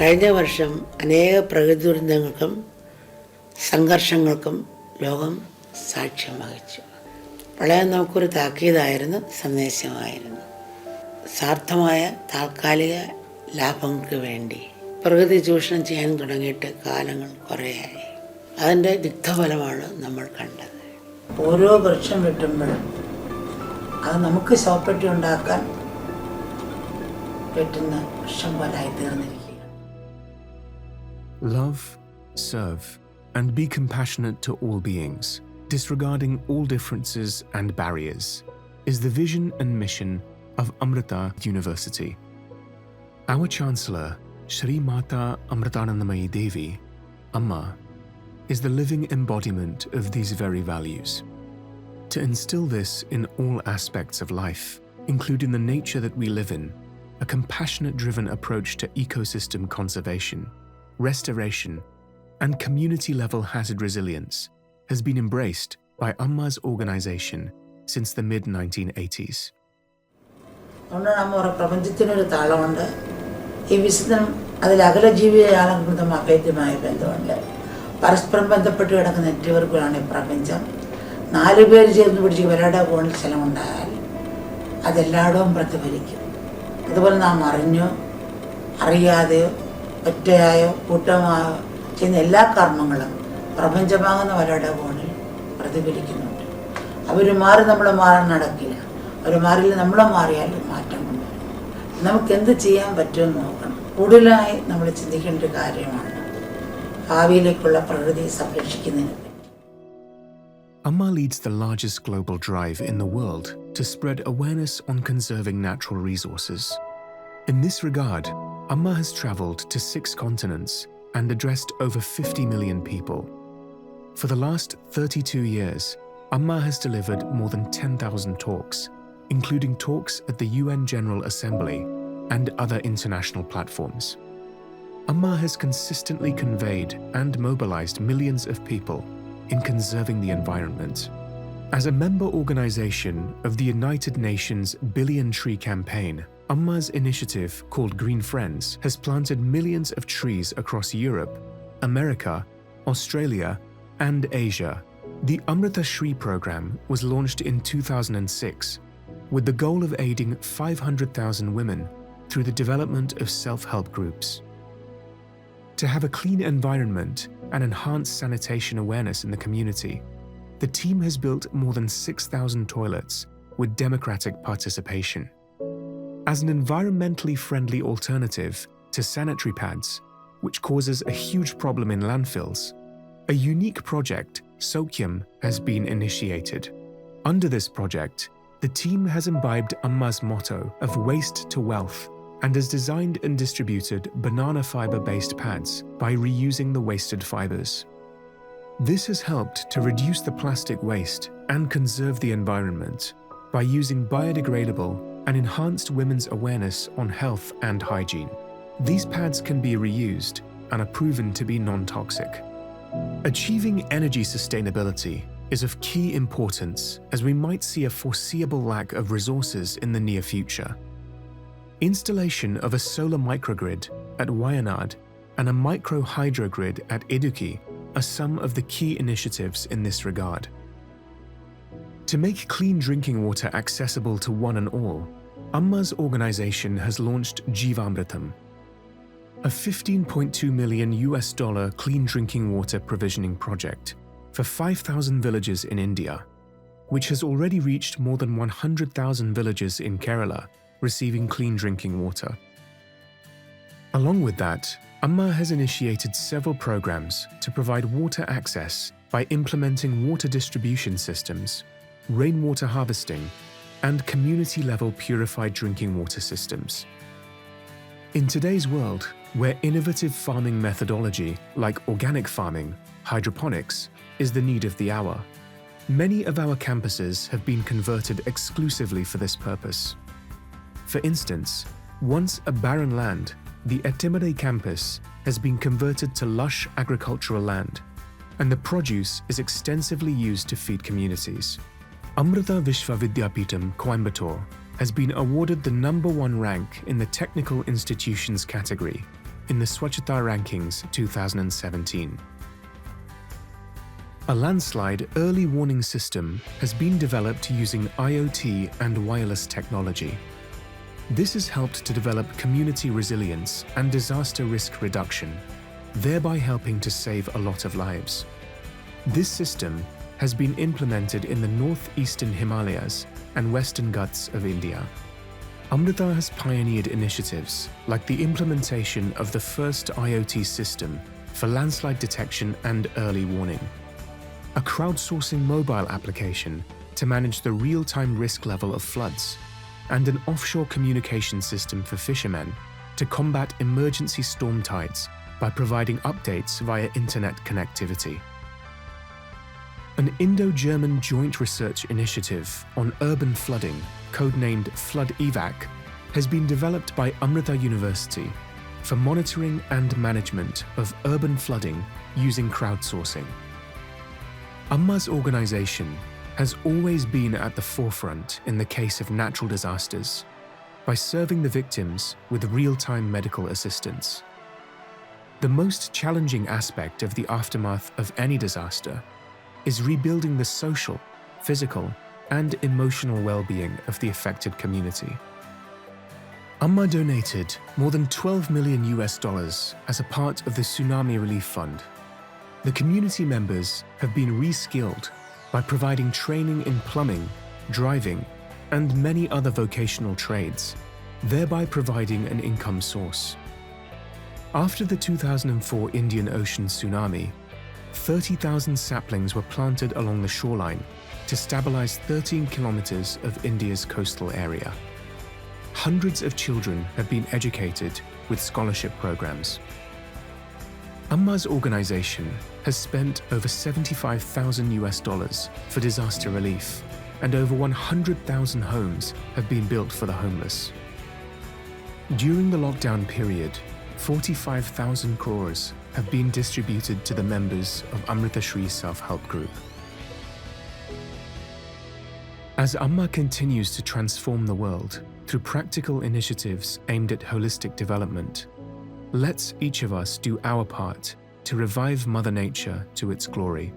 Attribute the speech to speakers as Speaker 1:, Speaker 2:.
Speaker 1: കഴിഞ്ഞ വർഷം അനേക പ്രകൃതി ദുരന്തങ്ങൾക്കും സംഘർഷങ്ങൾക്കും ലോകം സാക്ഷ്യം വഹിച്ചു. പ്രളയം നമുക്കൊരു താക്കീതായിരുന്നു, സന്ദേശമായിരുന്നു. സ്വാർത്ഥമായ താൽക്കാലിക ലാഭങ്ങൾക്ക് വേണ്ടി പ്രകൃതി ചൂഷണം ചെയ്യാൻ തുടങ്ങിയിട്ട് കാലങ്ങൾ കുറേയായി. അതിൻ്റെ ദിഗ്ധഫലമാണ് നമ്മൾ കണ്ടത്. ഓരോ വൃക്ഷം വെട്ടുമ്പോഴും അത് നമുക്ക് ശവപ്പെട്ടി ഉണ്ടാക്കാൻ പറ്റുന്ന വൃക്ഷം പോലായി തീർന്നിരിക്കുക.
Speaker 2: Love, serve, and be compassionate to all beings, disregarding all differences and barriers, is the vision and mission of Amrita University. Our Chancellor, Shri Mata Amritanandamayi Devi, Amma, is the living embodiment of these very values. To instill this in all aspects of life, including the nature that we live in, a compassionate-driven approach to ecosystem conservation, restoration, and community-level hazard resilience has been embraced by Amma's organization since the mid-1980s.
Speaker 1: അതുകൊണ്ടാണ് അമ്മ പറയുക, പ്രപഞ്ചത്തിനൊരു താളമുണ്ട്. ഈ വിശുദ്ധം അതിൽ അഖിലജീവിയാളും അഭേദ്യമായ ബന്ധമുണ്ട്. പരസ്പരം ബന്ധപ്പെട്ട് കിടക്കുന്ന നെറ്റ്വർക്കുകളാണ് ഈ പ്രപഞ്ചം. 4 പേര് ചേർന്ന് പിടിച്ച് വരയുടെ കോണിൽ സ്ഥലമുണ്ടായാൽ അതെല്ലായിടവും പ്രതിഫലിക്കും. അതുപോലെ നാം അറിഞ്ഞോ അറിയാതെയോ ഒറ്റയായോ കൂട്ടമായോ ചെയ്യുന്ന എല്ലാ കർമ്മങ്ങളും പ്രപഞ്ചമാകുന്ന വരയുടെ കോണിൽ പ്രതിഫലിക്കുന്നുണ്ട്. അവർ മാറി നമ്മൾ മാറാൻ നടക്കില്ല. അവർ മാറിയില്ല, നമ്മൾ മാറിയാലും മാറ്റം കൊണ്ടുവരും. നമുക്ക് എന്ത് ചെയ്യാൻ പറ്റുമെന്ന് നോക്കണം. കൂടുതലായി നമ്മൾ ചിന്തിക്കേണ്ട ഒരു കാര്യമാണ് ഭാവിയിലേക്കുള്ള പ്രകൃതി സംരക്ഷിക്കുന്നതിന്.
Speaker 2: Amma leads the largest global drive in the world to spread awareness on conserving natural resources. In this regard, Amma has travelled to 6 continents and addressed over 50 million people. For the last 32 years, Amma has delivered more than 10,000 talks, including talks at the UN General Assembly and other international platforms. Amma has consistently conveyed and mobilized millions of people in conserving the environment. As a member organization of the United Nations Billion Tree Campaign, Amma's initiative, called Green Friends, has planted millions of trees across Europe, America, Australia, and Asia. The Amrita Shri program was launched in 2006 with the goal of aiding 500,000 women through the development of self-help groups. To have a clean environment and enhance sanitation awareness in the community, the team has built more than 6,000 toilets with democratic participation. As an environmentally friendly alternative to sanitary pads, which causes a huge problem in landfills, a unique project, Sokyam, has been initiated. Under this project, the team has imbibed Amma's motto of waste to wealth and has designed and distributed banana fiber-based pads by reusing the wasted fibers. This has helped to reduce the plastic waste and conserve the environment by using biodegradable and enhanced women's awareness on health and hygiene. These pads can be reused and are proven to be non-toxic. Achieving energy sustainability is of key importance as we might see a foreseeable lack of resources in the near future. Installation of a solar microgrid at Wayanad and a micro hydrogrid at Idukki are some of the key initiatives in this regard. To make clean drinking water accessible to one and all, Amma's organization has launched Jeevamritam, a $15.2 million clean drinking water provisioning project for 5,000 villages in India, which has already reached more than 100,000 villages in Kerala receiving clean drinking water. Along with that, Amma has initiated several programs to provide water access by implementing water distribution systems, rainwater harvesting, and community-level purified drinking water systems. In today's world, where innovative farming methodology like organic farming, hydroponics, is the need of the hour, many of our campuses have been converted exclusively for this purpose. For instance, once a barren land, the Ettimare campus has been converted to lush agricultural land, and the produce is extensively used to feed communities. Amrita Vishwa Vidyapeetham, Coimbatore, has been awarded the #1 rank in the Technical Institutions category in the Swachhata Rankings 2017. A landslide early warning system has been developed using IoT and wireless technology. This has helped to develop community resilience and disaster risk reduction, thereby helping to save a lot of lives. This system has been implemented in the northeastern Himalayas and western Ghats of India. Amrita has pioneered initiatives like the implementation of the first IoT system for landslide detection and early warning, a crowdsourcing mobile application to manage the real-time risk level of floods, and an offshore communication system for fishermen to combat emergency storm tides by providing updates via internet connectivity. An Indo-German joint research initiative on urban flooding, codenamed Flood Evac, has been developed by Amrita University for monitoring and management of urban flooding using crowdsourcing. Amma's organization has always been at the forefront in the case of natural disasters by serving the victims with real-time medical assistance. The most challenging aspect of the aftermath of any disaster is rebuilding the social, physical, and emotional well-being of the affected community. Amma donated more than $12 million as a part of the Tsunami Relief Fund. The community members have been re-skilled by providing training in plumbing, driving, and many other vocational trades, thereby providing an income source. After the 2004 Indian Ocean tsunami, 30,000 saplings were planted along the shoreline to stabilize 13 kilometers of India's coastal area. Hundreds of children have been educated with scholarship programs. Amma's organization has spent over $75,000 for disaster relief, and over 100,000 homes have been built for the homeless. During the lockdown period, 45,000 crores have been distributed to the members of Amrita Shri Self-Help Group. As Amma continues to transform the world through practical initiatives aimed at holistic development, let's each of us do our part to revive Mother Nature to its glory.